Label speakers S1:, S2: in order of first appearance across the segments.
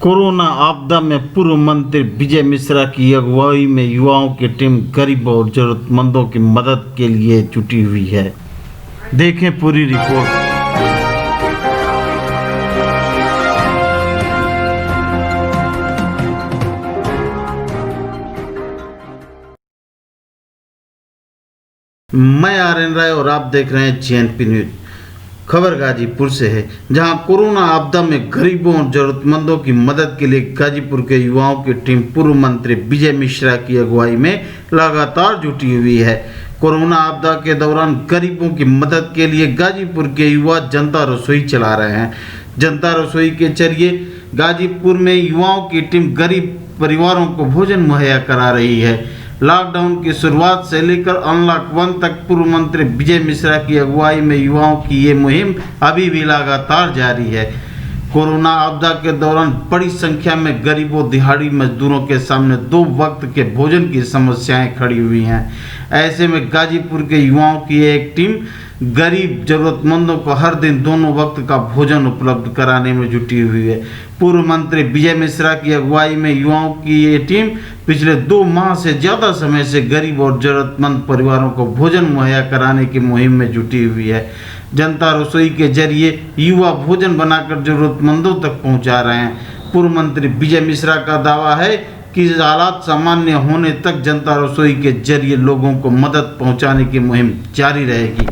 S1: Corona आपदा में पूर्व मंत्री विजय मिश्रा की अगुवाई में युवाओं की टीम गरीबों और जरूरतमंदों की मदद के लिए जुटी हुई है। देखें पूरी रिपोर्ट। मैं आर्यन राय और आप देख रहे हैं जीएनपी न्यूज। खबर गाजीपुर से है, जहां कोरोना आपदा में गरीबों और जरूरतमंदों की मदद के लिए गाजीपुर के युवाओं की टीम पूर्व मंत्री विजय मिश्रा की अगुवाई में लगातार जुटी हुई है। कोरोना आपदा के दौरान गरीबों की मदद के लिए गाजीपुर के युवा जनता रसोई चला रहे हैं। जनता रसोई के जरिए गाजीपुर में युवाओं की टीम गरीब परिवारों को भोजन मुहैया करा रही है। लॉकडाउन की शुरुआत से लेकर अनलॉक 1 तक पूर्व मंत्री विजय मिश्रा की अगुवाई में युवाओं की ये मुहिम अभी भी लगातार जारी है। कोरोना आपदा के दौरान बड़ी संख्या में गरीबों दिहाड़ी मजदूरों के सामने 2 वक्त के भोजन की समस्याएं खड़ी हुई हैं। ऐसे में गाजीपुर के युवाओं की एक टीम गरीब जरूरतमंदों को हर दिन दोनों वक्त का भोजन उपलब्ध कराने में जुटी हुई है। पूर्व मंत्री विजय मिश्रा की अगुवाई में युवाओं की ये टीम पिछले 2 माह से ज़्यादा समय से गरीब और जरूरतमंद परिवारों को भोजन मुहैया कराने की मुहिम में जुटी हुई है। जनता रसोई के जरिए युवा भोजन बनाकर जरूरतमंदों तक पहुंचा रहे हैं। पूर्व मंत्री विजय मिश्रा का दावा है कि हालात सामान्य होने तक जनता रसोई के जरिए लोगों को मदद पहुंचाने की मुहिम जारी रहेगी।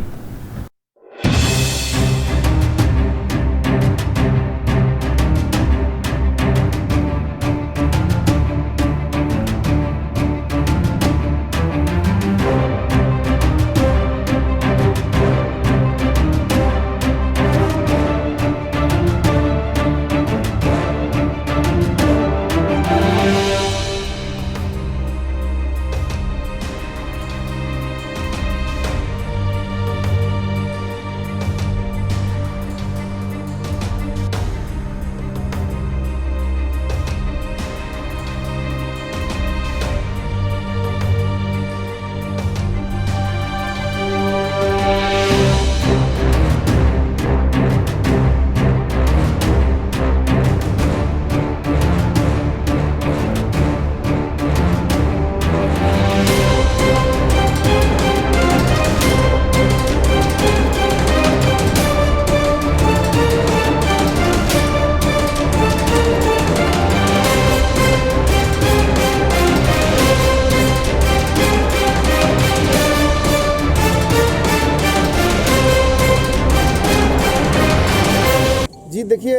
S2: जी देखिए,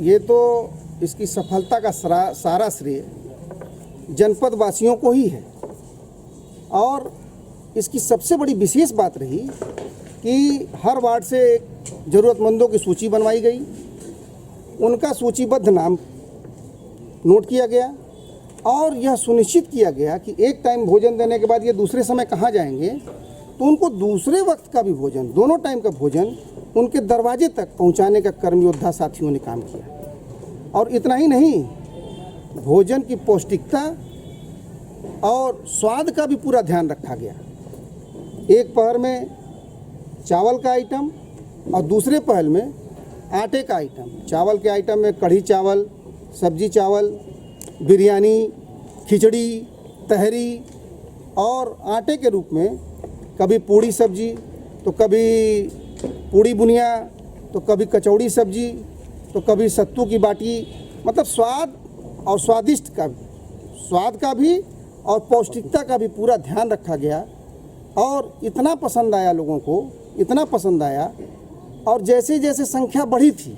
S2: ये तो इसकी सफलता का सारा श्रेय जनपद वासियों को ही है। और इसकी सबसे बड़ी विशेष बात रही कि हर वार्ड से ज़रूरतमंदों की सूची बनवाई गई, उनका सूचीबद्ध नाम नोट किया गया और यह सुनिश्चित किया गया कि एक टाइम भोजन देने के बाद ये दूसरे समय कहाँ जाएंगे, तो उनको दूसरे वक्त का भी भोजन, दोनों टाइम का भोजन उनके दरवाजे तक पहुंचाने का कर्म योद्धा साथियों ने काम किया। और इतना ही नहीं, भोजन की पौष्टिकता और स्वाद का भी पूरा ध्यान रखा गया। एक पहर में चावल का आइटम और दूसरे पहल में आटे का आइटम। चावल के आइटम में कढ़ी चावल, सब्जी चावल, बिरयानी, खिचड़ी, तहरी और आटे के रूप में कभी पूड़ी सब्जी, तो कभी पूड़ी बुनिया, तो कभी कचौड़ी सब्जी, तो कभी सत्तू की बाटी। मतलब स्वाद और स्वादिष्ट का स्वाद का भी और पौष्टिकता का भी पूरा ध्यान रखा गया। और इतना पसंद आया लोगों को, इतना पसंद आया। और जैसे जैसे संख्या बढ़ी थी,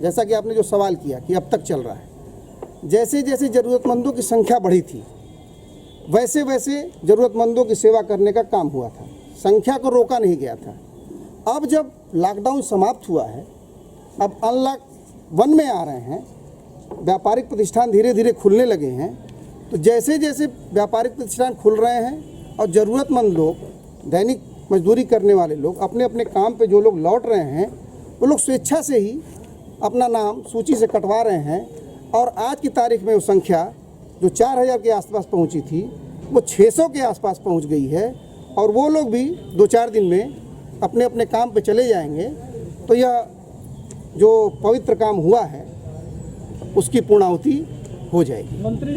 S2: जैसा कि आपने जो सवाल किया कि अब तक चल रहा है, जैसे जैसे ज़रूरतमंदों की संख्या बढ़ी थी वैसे वैसे ज़रूरतमंदों की सेवा करने का काम हुआ था। संख्या को रोका नहीं गया था। अब जब लॉकडाउन समाप्त हुआ है, अब अनलॉक 1 में आ रहे हैं, व्यापारिक प्रतिष्ठान धीरे धीरे खुलने लगे हैं, तो जैसे जैसे व्यापारिक प्रतिष्ठान खुल रहे हैं और ज़रूरतमंद लोग, दैनिक मजदूरी करने वाले लोग, अपने अपने काम पे जो लोग लौट रहे हैं, वो लोग स्वेच्छा से ही अपना नाम सूची से कटवा रहे हैं। और आज की तारीख में वो संख्या जो 4000 के आसपास पहुंची थी, वो 600 के आसपास पहुंच गई है। और वो लोग भी 2-4 दिन में अपने अपने काम पे चले जाएंगे। तो यह जो पवित्र काम हुआ है उसकी पूर्णाहुति हो जाएगी।
S3: मंत्री